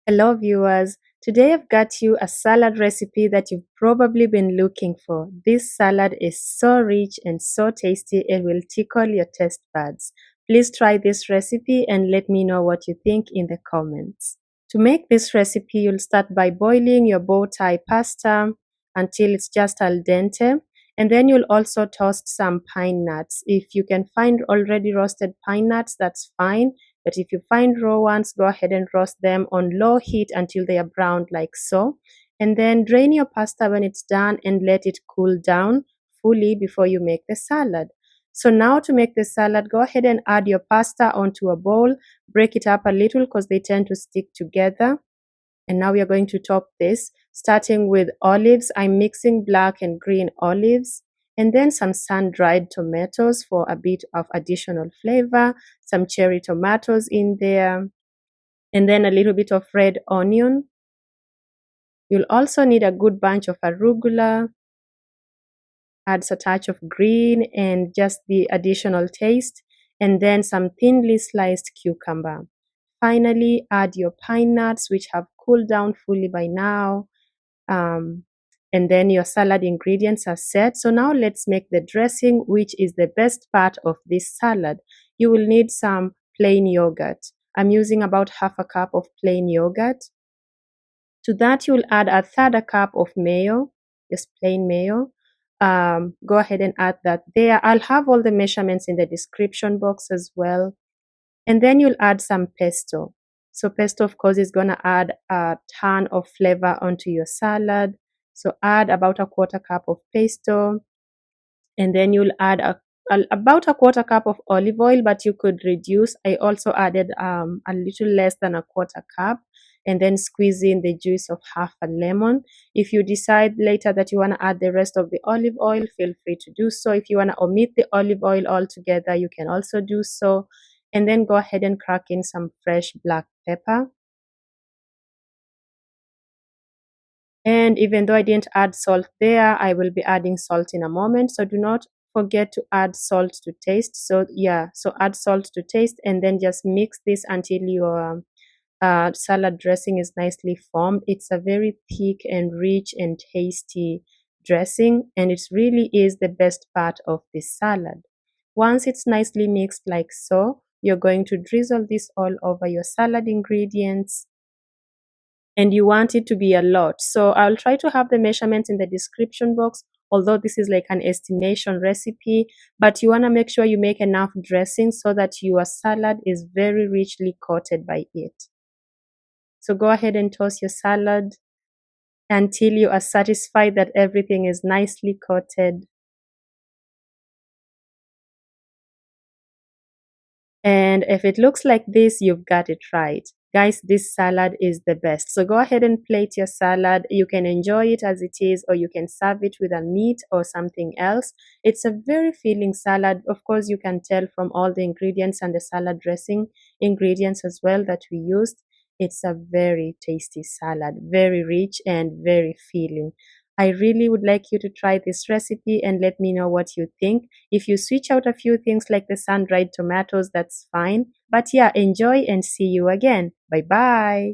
Hello viewers, today I've got you a salad recipe that you've probably been looking for. This salad is so rich and so tasty it will tickle your taste buds. Please try this recipe and let me know what you think in the comments. To make this recipe, you'll start by boiling your bow tie pasta until it's just al dente, and then you'll also toast some pine nuts. If you can find already roasted pine nuts, that's fine. But if you find raw ones, go ahead and roast them on low heat until they are browned like so. And then drain your pasta when it's done and let it cool down fully before you make the salad. So now to make the salad, go ahead and add your pasta onto a bowl. Break it up a little because they tend to stick together. And now we are going to top this, starting with olives. I'm mixing black and green olives, and then some sun-dried tomatoes for a bit of additional flavor, some cherry tomatoes in there, and then a little bit of red onion. You'll also need a good bunch of arugula, adds a touch of green and just the additional taste, and then some thinly sliced cucumber. Finally, add your pine nuts, which have cooled down fully by now. And then your salad ingredients are set. So now let's make the dressing, which is the best part of this salad. You will need some plain yogurt. I'm using about half a cup of plain yogurt. To that, you'll add a third a cup of mayo, just plain mayo. Go ahead and add that there. I'll have all the measurements in the description box as well. And then you'll add some pesto. So pesto, of course, is going to add a ton of flavor onto your salad. So add about a quarter cup of pesto. And then you'll add about a quarter cup of olive oil, but you could reduce. I also added a little less than a quarter cup. And then squeeze in the juice of half a lemon. If you decide later that you want to add the rest of the olive oil, feel free to do so. If you want to omit the olive oil altogether, you can also do so. And then go ahead and crack in some fresh black pepper. And even though I didn't add salt there, I will be adding salt in a moment. So do not forget to add salt to taste. So add salt to taste and then just mix this until your salad dressing is nicely formed. It's a very thick and rich and tasty dressing, and it really is the best part of this salad. Once it's nicely mixed like so, you're going to drizzle this all over your salad ingredients, and you want it to be a lot. So I'll try to have the measurements in the description box, although this is like an estimation recipe, but you want to make sure you make enough dressing so that your salad is very richly coated by it. So go ahead and toss your salad until you are satisfied that everything is nicely coated. And if it looks like this, you've got it right. Guys, this salad is the best. So go ahead and plate your salad. You can enjoy it as it is, or you can serve it with a meat or something else. It's a very filling salad. Of course, you can tell from all the ingredients and the salad dressing ingredients as well that we used. It's a very tasty salad, very rich and very filling. I really would like you to try this recipe and let me know what you think. If you switch out a few things like the sun-dried tomatoes, that's fine. But yeah, enjoy and see you again. Bye-bye.